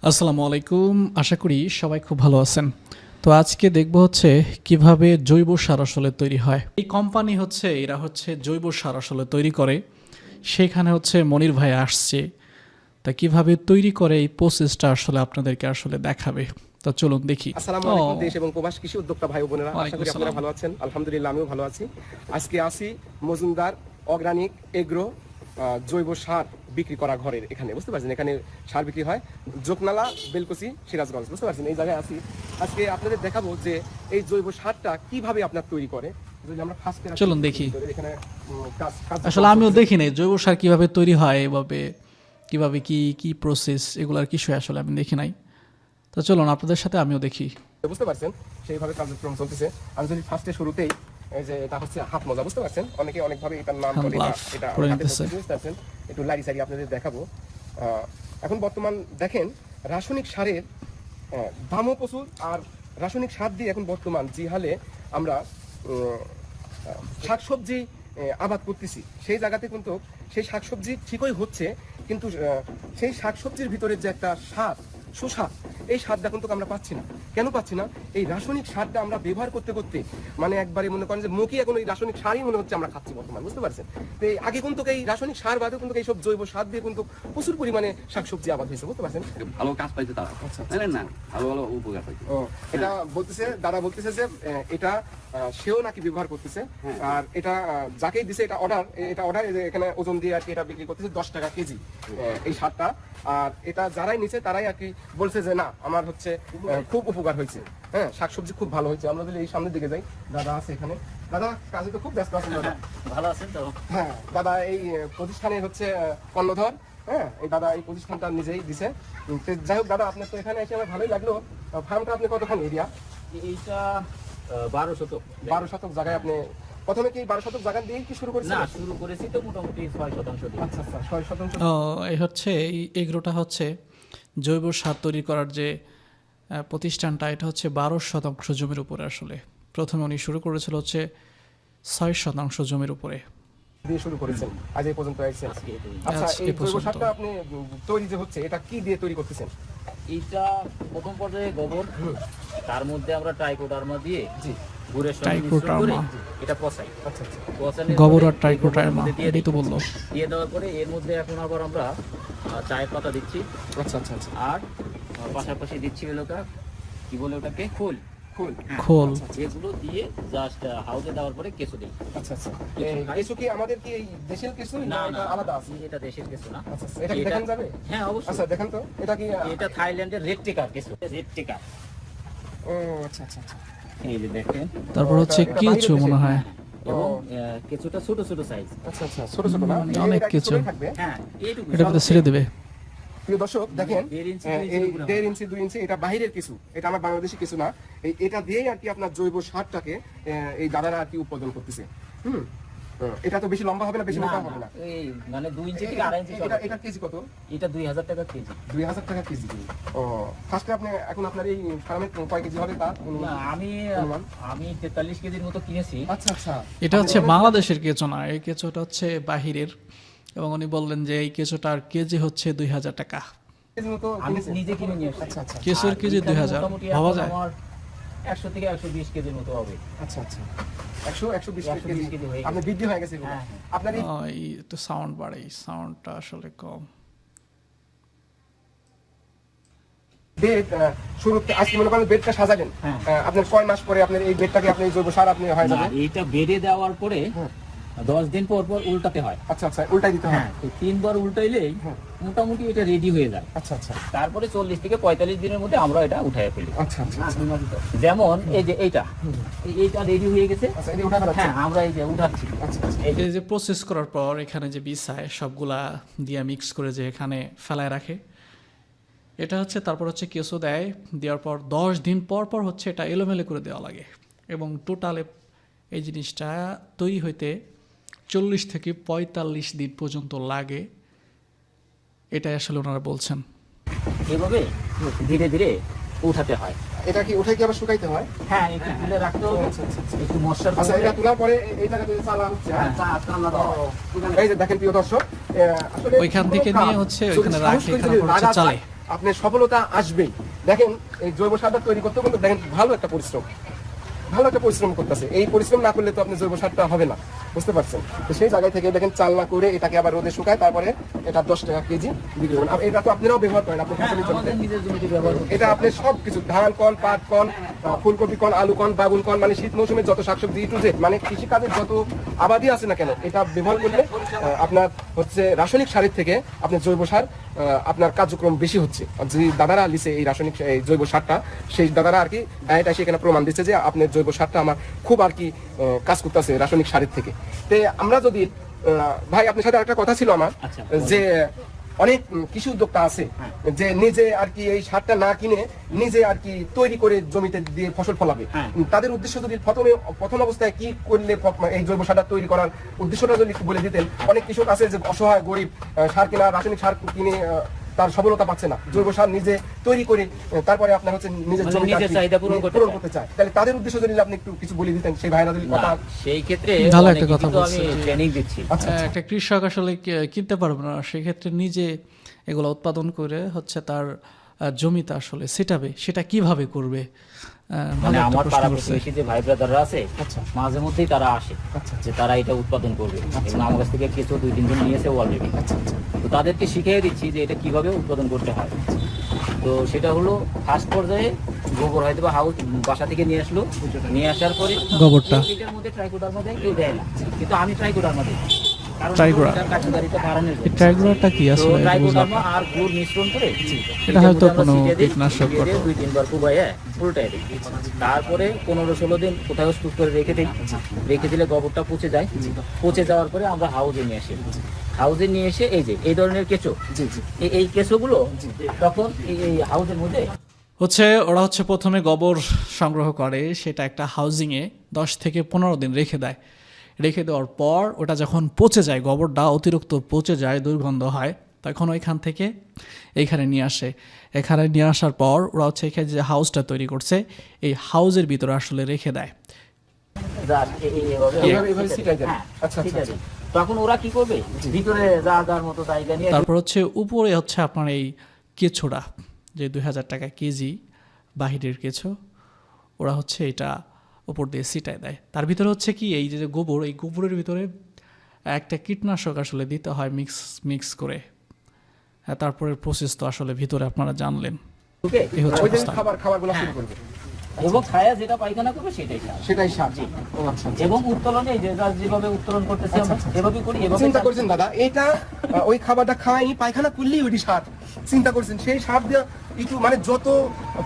আসসালামু আলাইকুম, আশা করি সবাই খুব ভালো আছেন। তো আজকে দেখব হচ্ছে কিভাবে জৈব সার আসলে তৈরি হয়। এই কোম্পানি হচ্ছে এরা হচ্ছে জৈব সার আসলে তৈরি করে, সেখানে হচ্ছে মনির ভাই আসছে। তা কিভাবে তৈরি করে এই প্রসেসটা আসলে আপনাদেরকে আসলে দেখাবে। তো চলুন দেখি। আসসালামু আলাইকুম দেশ এবং প্রবাস কৃষি উদ্যোক্তা ভাই ও বোনেরা, আশা করি আপনারা ভালো আছেন। আলহামদুলিল্লাহ আমিও ভালো আছি। আজকে আসি মজুমদার অর্গানিক এগ্রো জৈব সার বিক্রি করা ঘরের এখানে, বুঝতে পারছেন, এখানে সার বিক্রি হয় জোকনালা বেলকুচি সিরাজগঞ্জ, বুঝতে পারছেন। এই জায়গায় আসি আজকে আপনাদের দেখাবো যে এই জৈব সারটা কিভাবে আপনার তৈরি করে। যদি আমরা ফার্স্টে চলুন দেখি। এখানে আসলে আমিও দেখি নাই জৈব সার কিভাবে তৈরি হয়, এভাবে কিভাবে কি কি প্রসেস, এগুলার কিছু আসলে আমি দেখি নাই। তো চলুন আপনাদের সাথে আমিও দেখি। বুঝতে পারছেন সেইভাবে কার্যক্রম চলতেছে। আমি যদি ফার্স্টে শুরুতেই এই যে এটা হচ্ছে হাত মোজা, বুঝতে পারছেন, অনেকে অনেকভাবে এটার নাম করে, এটা বুঝতে পারছেন। একটু লারি সারি আপনাদের দেখাবো। এখন বর্তমান দেখেন রাসায়নিক সারের দামও প্রচুর, আর রাসায়নিক সার দিয়ে এখন বর্তমান যে হালে আমরা শাকসবজি আবাদ করতেছি, সেই জায়গাতে কিন্তু সেই শাকসবজি ঠিকই হচ্ছে, কিন্তু সেই শাকসবজির ভিতরে যে একটা স্বাদ, সুস্বাদ, এই স্বাদটা কিন্তু আমরা পাচ্ছি না। কেন পাচ্ছি না? এই রাসায়নিক সারটা আমরা ব্যবহার করতে করতে মানে একবারে মনে করেন যে মুখে এখন এই রাসায়নিক সারই মনে হচ্ছে আমরা খাচ্ছি বর্তমান, বুঝতে পারছেন। তো আগে কিন্তু এই রাসায়নিক সার বাদেও কিন্তু এইসব জৈব সার দিয়ে কিন্তু প্রচুর পরিমাণে শাকসবজি আবাদ হয়েছে, বুঝতে পারছেন। ভালো কাজ পাইছে তারা, জানেন না, ভালো ভালো উপকার পাইছে। এটা বলতেছে, দাদা বলতেছে যে এটা সেও নাকি ব্যবহার করতেছে, আর এটা যাকেই দিছে এটা অর্ডার, এখানে ওজন দিয়ে আর কি এটা বিক্রি করতেছে 10 টাকা কেজি এই সারটা। আর এটা যারাই নিছে তারাই আর কি বলছে যে না আমার হচ্ছে খুব উপকার হয়েছে, হ্যাঁ, শাকসবজি খুব ভালো হয়েছে। আমরা যদি এই সামনের দিকে যাই, দাদা আছে এখানে। দাদা কাজে তো খুব ব্যস্ত আছেন দাদা? ভালো আছেন তো? হ্যাঁ, দাদা এই প্রতিষ্ঠানের হচ্ছে কর্ণধর। হ্যাঁ, এই দাদা এই প্রতিষ্ঠানটা নিজেই দিছে। যাই হোক দাদা, আপনার তো এখানে এসে আমার ভালোই লাগলো। ফার্মটা আপনি কতখানি এরিয়া? এইটা 12 শতক। 12 শতক জায়গায় আপনি প্রথমে কি 12 শতক জায়গা দিয়ে কি শুরু করেছেন? না, শুরু করেছি তো মোটামুটি 6% দিয়ে। আচ্ছা আচ্ছা, 6%। এই হচ্ছে এই এগ্রোটা হচ্ছে জৈব সার তৈরি করার যে প্রতিষ্ঠানটা, এটা হচ্ছে 12% জমির উপরে। আসলে প্রথমে উনি শুরু করেছিল হচ্ছে 6% জমির উপরে দিয়ে শুরু করেছেন, আজ এই পর্যন্ত আসছেন। আচ্ছা, আজকে এই জৈব পর্যন্ত। সারটা আপনি তৈরি যে হচ্ছে এটা কি দিয়ে তৈরি করতেছেন? এইটা প্রথম পর্যায়ে গোবর, তার মধ্যে আমরা ট্রাইকোডার্মা দিয়ে জি গুড়ের সঙ্গে মিশ্রণ করে এটা পচাই। আচ্ছা আচ্ছা, পচানোর গোবর পরে আর ট্রাইকোডার্মা, এটাই তো বললো। দিয়ে দেওয়ার পরে এর মধ্যে এখন আবার আমরা চায়ের পাতা দিচ্ছি, আচ্ছা আচ্ছা আচ্ছা, আর পাশাপাশি দিচ্ছি এলাকা কি বলে ওটাকে, খোল। ফুল খোল। এগুলো দিয়ে জাস্ট হাউজে দেওয়ার পরে কেঁচো দিই। আচ্ছা আচ্ছা। কিছু কি আমাদের কি এই দেশের কিছু না না এটা না, আলাদা আছে? এটা দেশের কিছু না। আচ্ছা আচ্ছা, এটা কি দেখান যাবে? হ্যাঁ অবশ্যই। আচ্ছা দেখান তো, এটা কি? এটা থাইল্যান্ডের রেড টেকার কিছু, রেড টেকার। ও আচ্ছা আচ্ছা আচ্ছা, এই যে দেখেন, তারপর হচ্ছে এটা কিছু বাইরের মনে দেশে? হয়। এবং কিছুটা ছোট ছোট সাইজ। আচ্ছা আচ্ছা, ছোট ছোট না, অনেক এটা কিছু। ছোটই থাকবে। হ্যাঁ এইটুকু। এটা ভিতরে ছেড়ে দেবে। প্রিয় দর্শক দেখেন, 1.5 ইঞ্চি, এই 2 ইঞ্চি 1.5 ইঞ্চি 2 ইঞ্চি এটা বাহিরের কিছু, এটা আমার বাংলাদেশি কিছু না। এটা দিয়েই আর কি আপনার জৈব সারটাকে এই দাদারা আর কি উৎপাদন করতেছে। এটা তো বেশি লম্বা হবে না, বেশি মোটা হবে না। এই মানে 2 ইঞ্চি থেকে 2.5 ইঞ্চি। এটা কেজি কত? এটা 2000 টাকা কেজি। 2000 টাকা কেজি। ও, ফার্স্টে আপনি এখন আপনার এই ফার্মে কয় কেজি হবে তা? না, আমি 43 কেজির মতো কিনেছি। আচ্ছা আচ্ছা, এটা হচ্ছে বাংলাদেশের কেঁচো না, এই কেঁচোটা হচ্ছে বাহিরের। এবং উনি বললেন যে এই কেঁচোটার কেজি হচ্ছে 2000 টাকা। কেজি মতো আমি কিনেছেন? নিজে কিনে নিয়ে এসেছি। আচ্ছা আচ্ছা কেঁচোর কেজি 2000 ভাবা যায়? আমার 100 থেকে 120 কেজির মতো হবে। আচ্ছা আচ্ছা, 100 120 120 কেজি হয়ে আপনি বৃদ্ধি হয়ে গেছে এগুলো। হ্যাঁ, আপনার এই এই একটু সাউন্ড বাড়াই, সাউন্ডটা আসলে কম। বেড শুরুতে আজকে মনে করেন বেডটা সাজালেন, হ্যাঁ। আপনার কয় মাস পরে আপনার এই বেডটাকে আপনি জৈব সার আপনি হয়ে না, যাবে? এইটা বেডে দেওয়ার পরে 10 দিন পর পর উল্টাতে হয়। আচ্ছা আচ্ছা, উল্টাই দিতে হয়। হ্যাঁ, তো 3 বার উল্টাইলেই মোটামুটি এটা রেডি হয়ে যায়। আচ্ছা আচ্ছা তারপরে 40 থেকে 45 দিনের মধ্যে আমরা এটা উঠায় ফেলি। আচ্ছা আচ্ছা যেমন এই যে এইটা রেডি হয়ে গেছে। আচ্ছা, এটা উঠা ফেলাচ্ছেন? হ্যাঁ, আমরা এই যে উঠাচ্ছি। আচ্ছা আচ্ছা, এই যে এই যে প্রসেস করার পর এখানে যে বিছায় সবগুলা দিয়ে মিক্স করে যে এখানে ফেলায় রাখে, এটা হচ্ছে তারপর হচ্ছে কেঁচো দেয়। দেওয়ার পর 10 দিন পর পর হচ্ছে এটা এলোমেলো করে দেওয়া লাগে। এবং টোটালে এই জিনিসটা তৈরি হইতে 40 থেকে 45 দিন পর্যন্ত লাগে, এটাই আসলে ওনারা বলছেন। এভাবে ধীরে ধীরে উঠাতে হয়। এটা কি উঠে কি আবার শুকাইতে হয়? হ্যাঁ, একটু তুলে রাখতে হবে, আচ্ছা আচ্ছা আচ্ছা। একটু মশলার আচ্ছা, এটা তোলার পরে এই জায়গাতে চালা হচ্ছে। হ্যাঁ, চা চালা দাও। এই যে দেখেন প্রিয় দর্শক, আসলে ওইখান থেকে নিয়ে হচ্ছে ওইখানে রাখে, এখানে হচ্ছে চালে। আপনার সফলতা আসবেই। দেখেন এই জৈব সারটা তৈরি করতে কিন্তু দেখেন ভালো একটা পরিশ্রম করতেছে। এই পরিশ্রম না করলে তো আপনি জৈব সারটা হবে না, বুঝতে পারছেন? তো সেই জায়গায় থেকে দেখেন চালনা করে এটাকে আবার রোদে শুকায়, তারপরে এটা 10 টাকা কেজি বিক্রি করবেন। এটা তো আপনারাও ব্যবহার করেন, আপনি ফসলের জমিতে। আমাদের নিজের জমিতে ব্যবহার করতে এটা আপনি সবকিছু ধান কন, পাট কন, ফুলকপি কন, আলু কন, বাগুন কন, মানে শীত মৌসুমে যত শাকসবজি টু জেড, মানে কৃষিকাজের যত আবাদি আছে না কেন, এটা ব্যবহার করলে আপনার হচ্ছে রাসায়নিক সারের থেকে আপনার জৈব সার আপনার কার্যক্রম বেশি হচ্ছে। যে দাদারা লিছে এই রাসায়নিক এই জৈব সারটা, সেই দাদারা আর কি ডায়েট এসে এখানে প্রমাণ দিচ্ছে যে আপনার জৈব সারটা আমার খুব আর কি কাজ করতেছে রাসায়নিক সারের থেকে। তো আমরা যদি ভাই আপনার সাথে একটা কথা ছিল আমার, আচ্ছা, যে অনেক কৃষি উদ্যোক্তা আছে যে নিজে আর কি এই সারটা না কিনে নিজে আর কি তৈরি করে জমিতে দিয়ে ফসল ফলাবে। হ্যাঁ। তাদের উদ্দেশ্য যদি প্রথম অবস্থায় কি করলে এই জৈব সারটা তৈরি করার উদ্দেশ্যটা যদি একটু বলে দিতেন। অনেক কৃষক আছে যে অসহায় গরিব, সার কিনা রাসায়নিক সার কিনে তার সফলতা পাচ্ছে না, জৈব সার নিজে তৈরি করে তারপরে আপনার হচ্ছে নিজের মানে জমিতে নিজের চাহিদা পূরণ করতে চায়। তাহলে তাদের উদ্দেশ্য যদি আপনি একটু কিছু বলে দিতেন, সেই ভাইরা যদি কথা। সেই ক্ষেত্রে ভালো অনেক একটা কথা কিছু তো আমি বলছেন। ট্রেনিং দিচ্ছি। আচ্ছা, একটা কৃষক আসলে কিনতে পারবে না, সেক্ষেত্রে নিজে এগুলো উৎপাদন করে হচ্ছে তার জমিতে আসলে সেটাবে, সেটা কিভাবে করবে? ভালো মানে একটা আমার প্রশ্ন পাড়া করছে। প্রতিবেশী যে ভাই ব্রাদাররা আছে, আচ্ছা। মাঝে মধ্যেই তারা আসে আচ্ছা। যে তারা এটা উৎপাদন করবে এবং আমার কাছ থেকে কিছু 2-3 জন নিয়েছে অলরেডি। তো তাদেরকে শিখিয়ে দিচ্ছি যে এটা কিভাবে উৎপাদন করতে হয়। তো সেটা হলো ফার্স্ট পর্যায়ে গোবর হয়তো বা হাউস বাসা থেকে নিয়ে আসলো, নিয়ে আসার পরে গোবরটা। এটার মধ্যে ট্রাইকোডার্মা দেয়, কেউ দেয় না, কিন্তু আমি ট্রাইকোডার্মা দিই, কারণ ট্রাইকোডার্মা। এটার কার্যকারিতা বাড়ানোর জন্য। এই ট্রাইকোডার্মাটা কি তো আসলে বুঝলাম ট্রাইকোডার্মা না। আর গুড় মিশ্রণ করে এটা হয়তো এটার মধ্যে কোনো আমরা ছিটিয়ে দিই, কীটনাশক ছিটিয়ে দিয়ে বটে। 2-3 বার কুবাইয়ে উল্টাই দিই। তারপরে 15-16 দিন কোথাও স্তূপ করে রেখে দিই। রেখে দিলে গোবরটা পচে যায়। পচে যাওয়ার পরে আমরা হাউজে নিয়ে আসি। হাউজে নিয়ে এসে এই যে এই ধরনের কেঁচো, জি জি এই কেঁচোগুলো তখন এই হাউজের মধ্যে ওরা হচ্ছে প্রথমে গোবর সংগ্রহ করে, সেটা একটা হাউজিংয়ে 10 থেকে 15 দিন রেখে দেয়। রেখে দেওয়ার পর ওটা যখন পচে যায়, গোবরটা অতিরিক্ত পচে যায়, দুর্গন্ধ হয়, তখন ওইখান থেকে এইখানে নিয়ে আসে। এখানে নিয়ে আসার পর ওরা হচ্ছে এখানে যে হাউসটা তৈরি করছে, এই হাউজের ভিতরে আসলে রেখে দেয়। এইভাবে ছিটাই দেন। হ্যাঁ, আচ্ছা, ছিটাই আচ্ছা। দিই। তখন ওরা কি করবে, ভিতরে যার মতো জায়গা নিয়ে তারপর হচ্ছে উপরে হচ্ছে আপনার এই কেঁচোটা, যে 2000 টাকা কেজি বাহিরের কেঁচো, ওরা হচ্ছে এটা উপর দিয়ে ছিটায় দেয়। তার ভিতরে হচ্ছে কি এই যে গোবর, এই গোবরের ভিতরে একটা কীটনাশক আসলে দিতে হয় মিক্স করে। হ্যাঁ, তারপরের প্রসেস তো আসলে ভিতরে আপনারা জানলেন। ঢুকে এই হচ্ছে ওই যে অবস্থা। খাবারগুলো শুরু করবে, এবং ছায়া যেটা পায়খানা করবে সেটাই সার। সেটাই সার। জি। ও আচ্ছা আচ্ছা। এবং উত্তোলনে এই যে যার যেভাবে উত্তোলন করতেছি আমরা এভাবে করি, এভাবে চিন্তা করছেন দাদা, এটা ওই খাবারটা খাই পায়খানা করলেই ওইটি সার। চিন্তা করছেন সেই সার দিয়ে একটু মানে যত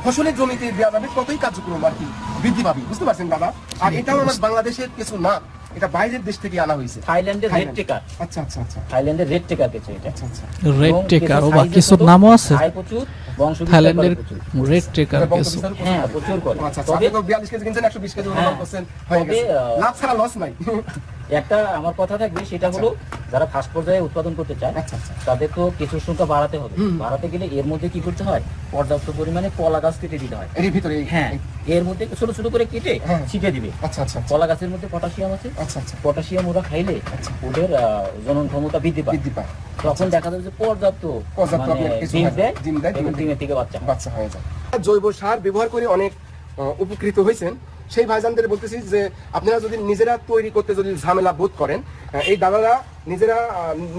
ফসলের জমিতে দেওয়া যাবে ততই কার্যক্রম আর কি বৃদ্ধি পাবে, বুঝতে পারছেন দাদা? আর এটাও আমার বাংলাদেশের কিছু না, এটা বাইরের দেশ থেকে আনা হয়েছে। থাইল্যান্ডের রেড টেকার, আচ্ছা আচ্ছা আচ্ছা থাইল্যান্ডের রেড টেকার কিছু এটা। আচ্ছা আচ্ছা। রেড এবং টেকার, কিছু ও বা size এ কিছুর ছোট, নামও আছে। খায় প্রচুর, বংশবিস্তার থাইল্যান্ডের করে প্রচুর। রেড টেকার এটা কিছু। বঙ্গবিস্তার করছে। হ্যাঁ, প্রচুর করে। আচ্ছা আচ্ছা। তবে আপনি তো 42 কেজি কিনছেন, 120 কেজি হ্যাঁ। অনুমান করছেন, হয়ে তবে, গেছে। লাভ ছাড়া লস নাই। একটা আমার কথা থাকবে, সেটা হলো যারা ফার্স্ট পর্যায়ে উৎপাদন করতে চায় আচ্ছা আচ্ছা। তাদের তো কিছু সংখ্যা বাড়াতে হবে। বাড়াতে গেলে এর মধ্যে কি করতে হয়, পর্যাপ্ত পরিমাণে কলা গাছ কেটে দিতে হয়। এর ভিতরে হ্যাঁ, এর মধ্যে ছোট ছোট করে কেটে হ্যাঁ। ছিটে দিবে। আচ্ছা আচ্ছা আচ্ছা কলা গাছের মধ্যে পটাশিয়াম আছে, আচ্ছা আচ্ছা। পটাশিয়াম ওরা খাইলে ওদের জনন ক্ষমতা বৃদ্ধি পায়। বৃদ্ধি পায়। তখন দেখা যাবে যে পর্যাপ্ত পর্যাপ্ত মানে আপনার কিছু ডিম হয়। দেয়, ডিম দেয়, এবং ডিম ডিমের থেকে বাচ্চা হয়। বাচ্চা হয়ে যায়। জৈব সার ব্যবহার করে অনেক উপকৃত হয়েছেন, সেই ভাইজানদের বলতেছি যে আপনারা যদি নিজেরা তৈরি করতে যদি ঝামেলা বোধ করেন, এই দাদারা নিজেরা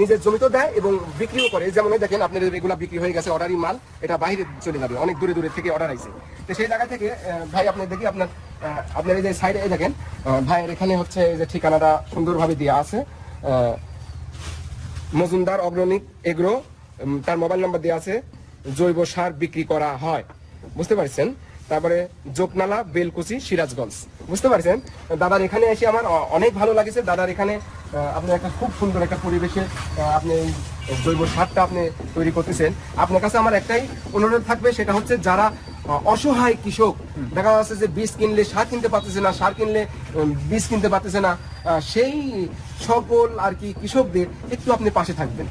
নিজের জমিতেও দেয় এবং বিক্রিও করে। যেমন এই দেখেন আপনাদের এগুলা বিক্রি হয়ে গেছে, অর্ডারি মাল, এটা বাইরে চলে যাবে, অনেক দূরে দূরে থেকে অর্ডার আইছে। তো সেই জায়গা থেকে ভাই আপনি দেখি আপনার এই যে সাইডে এই দেখেন ভাইয়ের এখানে হচ্ছে এই যে ঠিকানাটা সুন্দরভাবে দেওয়া আছে, মজুমদার অগ্রণিক এগ্রো, তার মোবাইল নাম্বার দেওয়া আছে। জৈব সার বিক্রি করা হয়, বুঝতে পারছেন? তারপরে জোকনালা, বেলকুচি, সিরাজগঞ্জ, বুঝতে পারছেন? দাদার এখানে এসে আমার অনেক ভালো লাগছে। দাদার এখানে আপনি একটা খুব সুন্দর একটা পরিবেশে আপনি এই জৈব সারটা আপনি তৈরি করতেছেন। আপনার কাছে আমার একটাই অনুরোধ থাকবে, সেটা হচ্ছে যারা অসহায় কৃষক, দেখা যাচ্ছে যে বীজ কিনলে সার কিনতে পারতেছে না, সার কিনলে বীজ কিনতে পারতেছে না, সেই সকল আর কি কৃষকদের একটু আপনি পাশে থাকবেন,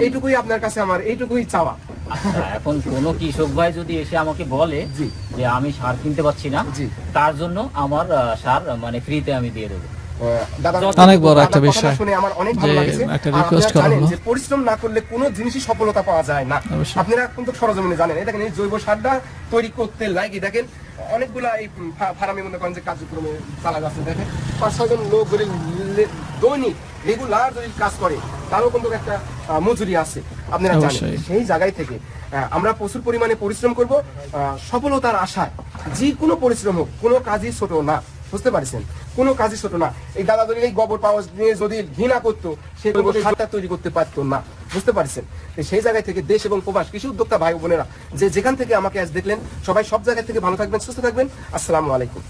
এইটুকুই আপনার কাছে আমার এইটুকুই চাওয়া। আচ্ছা, এখন কোনো কৃষক ভাই যদি এসে আমাকে বলে জি। যে আমি সার কিনতে পারছি না, জি। তার জন্য আমার সার মানে ফ্রিতে আমি দিয়ে দেবো। দাদা অনেক বড় একটা দাদার কথাটা বিষয় শুনে আমার অনেক ভালো যে লাগছে। একটা আর request আপনারা করা জানেন হলো। যে পরিশ্রম না করলে কোনো জিনিসই সফলতা পাওয়া যায় না। অবশ্যই। আপনারা কিন্তু সরজমিনে জানেন, এই দেখেন এই জৈব সারটা তৈরি করতে লাগে দেখেন অনেকগুলা এই ফার্মে মনে করেন যে কার্যক্রমে চালা যাচ্ছে, দেখেন 5-6 জন লোক যদি দৈনিক রেগুলার যদি কাজ করে তারও কিন্তু একটা মজুরি আছে আপনারা জানেন। অবশ্যই। সেই জায়গায় থেকে আমরা প্রচুর পরিমাণে পরিশ্রম করব সফলতার আশায়। যে কোনো পরিশ্রম হোক, কোনো কাজই ছোট না, বুঝতে পারছেন? কোনো কাজই ছোট না। এই দাদা যদি এই গোবর পাওয়া নিয়ে যদি ঘৃণা করতো, সে গোবর সারটা তৈরি করতে পারতো না, বুঝতে পারছেন? তো সেই জায়গায় থেকে দেশ এবং প্রবাস কৃষি উদ্যোক্তা ভাই বোনেরা যে যেখান থেকে আমাকে আজ দেখলেন, সবাই সব জায়গা থেকে ভালো থাকবেন, সুস্থ থাকবেন। আসসালামু আলাইকুম।